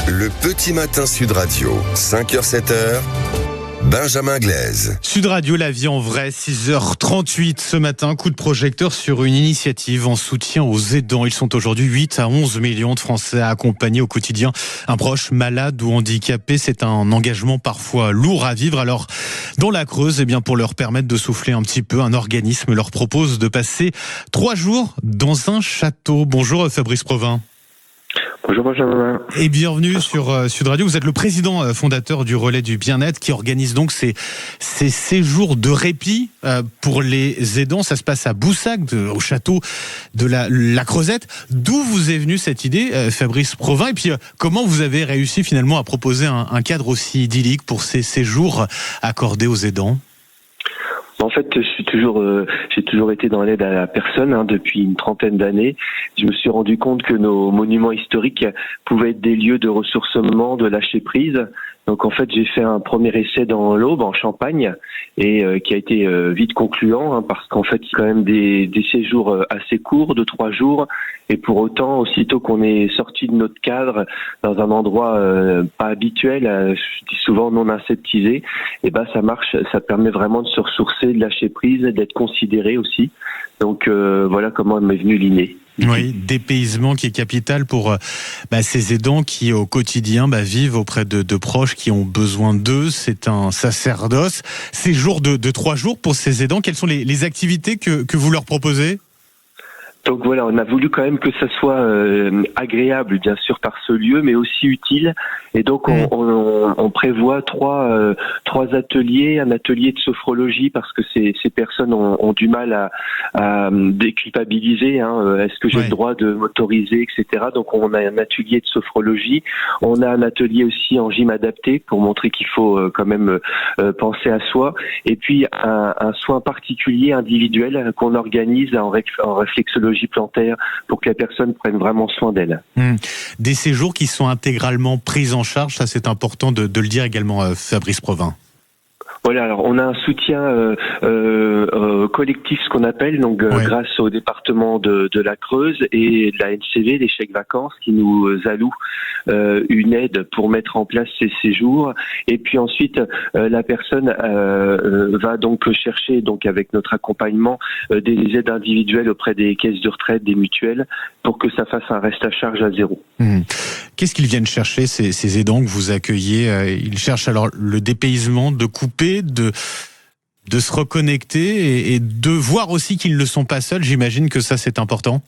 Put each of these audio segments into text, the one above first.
Le petit matin Sud Radio, 5h-7h, Benjamin Glaise. Sud Radio, la vie en vrai, 6h38 ce matin, coup de projecteur sur une initiative en soutien aux aidants. Ils sont aujourd'hui 8 à 11 millions de Français à accompagner au quotidien un proche malade ou handicapé. C'est un engagement parfois lourd à vivre. Alors, dans la Creuse, pour leur permettre de souffler un petit peu, un organisme leur propose de passer 3 jours dans un château. Bonjour Fabrice Provin. Bonjour Benjamin. Et bienvenue sur Sud Radio. Vous êtes le président fondateur du Relais du Bien-être qui organise donc ces séjours de répit pour les aidants. Ça se passe à Boussac, au château de la Creusette. D'où vous est venue cette idée, Fabrice Provin? Et puis comment vous avez réussi finalement à proposer un cadre aussi idyllique pour ces séjours accordés aux aidants? En fait, j'ai toujours été dans l'aide à la personne depuis une trentaine d'années. Je me suis rendu compte que nos monuments historiques pouvaient être des lieux de ressourcement, de lâcher prise. Donc en fait, j'ai fait un premier essai dans l'Aube, en Champagne, et qui a été vite concluant, parce qu'en fait, c'est quand même des séjours assez courts, de 3 jours, et pour autant, aussitôt qu'on est sorti de notre cadre, dans un endroit pas habituel, je dis souvent non aseptisé, et ça marche, ça permet vraiment de se ressourcer, de lâcher prise, d'être considéré aussi. Donc voilà comment m'est venue l'idée. Oui, dépaysement qui est capital pour ces aidants qui au quotidien vivent auprès de proches qui ont besoin d'eux. C'est un sacerdoce. Ces jours de 3 jours pour ces aidants, quelles sont les activités que vous leur proposez ? Donc voilà, on a voulu quand même que ça soit agréable, bien sûr, par ce lieu, mais aussi utile. Et donc on prévoit trois ateliers, un atelier de sophrologie parce que ces personnes ont du mal à déculpabiliser. Est-ce que j'ai le droit de m'autoriser, etc. Donc on a un atelier de sophrologie. On a un atelier aussi en gym adapté pour montrer qu'il faut quand même penser à soi. Et puis un soin particulier, individuel, qu'on organise en réflexologie plantaire pour que la personne prenne vraiment soin d'elle. Des séjours qui sont intégralement pris en charge, ça c'est important de le dire également, Fabrice Provin. Voilà, alors on a un soutien collectif, ce qu'on appelle, grâce au département de la Creuse et de la NCV, les chèques vacances, qui nous allouent une aide pour mettre en place ces séjours. Et puis ensuite, la personne va donc chercher, avec notre accompagnement, des aides individuelles auprès des caisses de retraite, des mutuelles, pour que ça fasse un reste à charge à 0. Qu'est-ce qu'ils viennent chercher, ces aidants que vous accueillez? Ils cherchent alors le dépaysement, de couper, de se reconnecter et de voir aussi qu'ils ne sont pas seuls. J'imagine que ça, c'est important.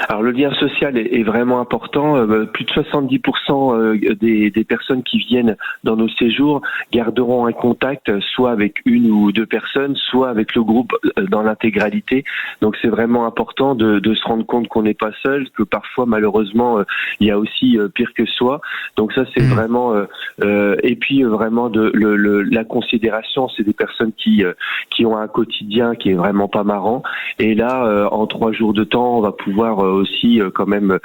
Alors le lien social est vraiment important. Plus de 70% des personnes qui viennent dans nos séjours garderont un contact soit avec une ou 2 personnes, soit avec le groupe dans l'intégralité. Donc c'est vraiment important de se rendre compte qu'on n'est pas seul, que parfois malheureusement il y a aussi pire que soi. Donc ça c'est vraiment et puis vraiment la considération. C'est des personnes qui ont un quotidien qui est vraiment pas marrant. Et là en 3 jours de temps on va pouvoir aussi quand même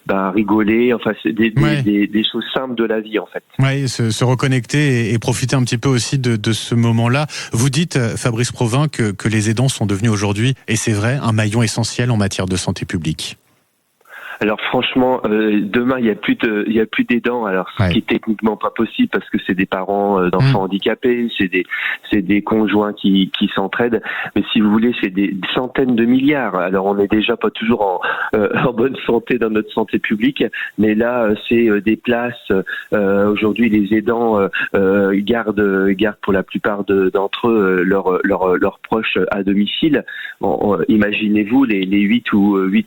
rigoler, c'est des choses simples de la vie en fait. Oui, se reconnecter et profiter un petit peu aussi de ce moment-là. Vous dites, Fabrice Provin, que les aidants sont devenus aujourd'hui, et c'est vrai, un maillon essentiel en matière de santé publique. Alors franchement, demain il y a plus d'aidants. Alors ce qui est techniquement pas possible parce que c'est des parents d'enfants handicapés, c'est des conjoints qui s'entraident. Mais si vous voulez, c'est des centaines de milliards. Alors on n'est déjà pas toujours en bonne santé dans notre santé publique, mais là c'est des places. Aujourd'hui, les aidants gardent pour la plupart d'entre eux leurs proches à domicile. Imaginez-vous les 8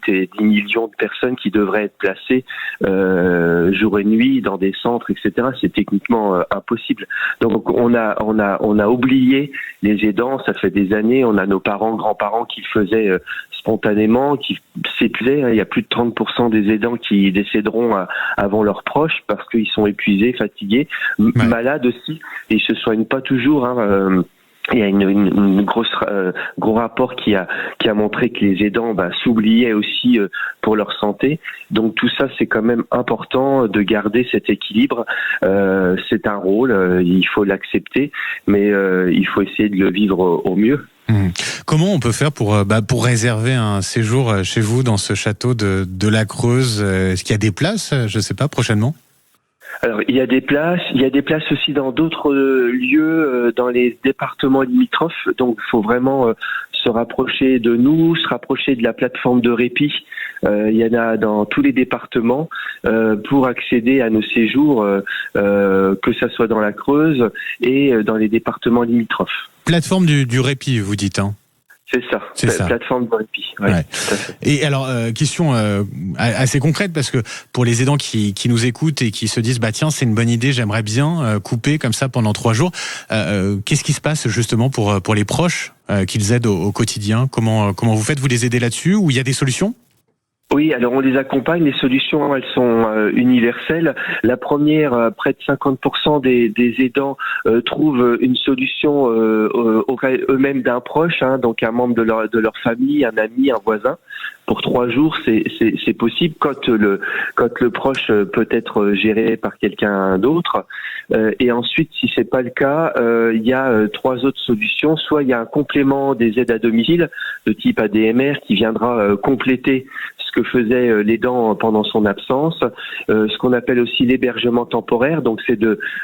et 10 millions de personnes qui devraient être placées jour et nuit dans des centres, etc. C'est techniquement impossible. Donc on a oublié les aidants. Ça fait des années. On a nos parents, grands-parents qui le faisaient spontanément, qui s'épuisaient. Il y a plus de 30% des aidants qui décéderont avant leurs proches parce qu'ils sont épuisés, fatigués, malades aussi. Et ils se soignent pas toujours. Il y a une gros rapport qui a montré que les aidants s'oubliaient aussi pour leur santé. Donc tout ça, c'est quand même important de garder cet équilibre. C'est un rôle, il faut l'accepter, mais il faut essayer de le vivre au mieux. Comment on peut faire pour réserver un séjour chez vous dans ce château de la Creuse? Est-ce qu'il y a des places, je ne sais pas, prochainement? Alors, il y a des places aussi dans d'autres lieux, dans les départements limitrophes. Donc, il faut vraiment se rapprocher de nous, se rapprocher de la plateforme de répit. Il y en a dans tous les départements pour accéder à nos séjours, que ça soit dans la Creuse et dans les départements limitrophes. Plateforme du répit, vous dites, hein? C'est ça. Plateforme de répit. Ouais. Tout à fait. Et alors, question assez concrète, parce que pour les aidants qui nous écoutent et qui se disent, tiens, c'est une bonne idée, j'aimerais bien couper comme ça pendant 3 jours. Qu'est-ce qui se passe justement pour les proches qu'ils aident au quotidien? Comment vous faites? Vous les aidez là-dessus, ou il y a des solutions? Oui, alors on les accompagne. Les solutions, elles sont universelles. La première, près de 50% des aidants trouvent une solution auprès eux-mêmes d'un proche, donc un membre de leur famille, un ami, un voisin. Pour 3 jours, c'est possible quand le proche peut être géré par quelqu'un d'autre. Et ensuite, si c'est pas le cas, il y a 3 autres solutions. Soit il y a un complément des aides à domicile de type ADMR qui viendra compléter ce que faisait l'aidant pendant son absence. Ce qu'on appelle aussi l'hébergement temporaire, donc c'est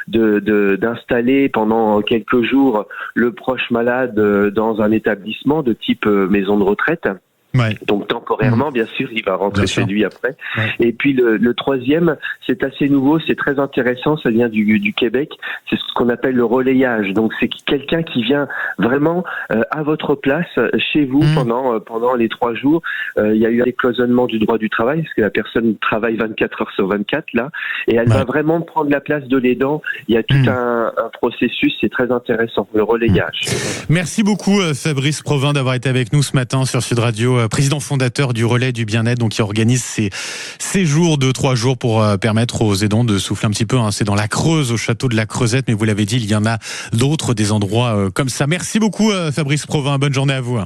d'installer pendant quelques jours le proche malade dans un établissement de type maison de retraite. Ouais. Donc temporairement, bien sûr, il va rentrer chez lui après. Ouais. Et puis le troisième, c'est assez nouveau, c'est très intéressant, ça vient du Québec, c'est ce qu'on appelle le relayage. Donc c'est quelqu'un qui vient vraiment à votre place, chez vous, pendant les 3 jours. Il y a eu un décloisonnement du droit du travail, parce que la personne travaille 24 heures sur 24, là, et elle va vraiment prendre la place de l'aidant. Il y a tout un processus, c'est très intéressant, le relayage. Merci beaucoup Fabrice Provin d'avoir été avec nous ce matin sur Sud Radio, président fondateur du Relais du Bien-être, donc qui organise ces séjours de 3 jours pour permettre aux aidants de souffler un petit peu. C'est dans la Creuse, au château de la Creusette, mais vous l'avez dit, il y en a d'autres, des endroits comme ça. Merci beaucoup Fabrice Provin, bonne journée à vous.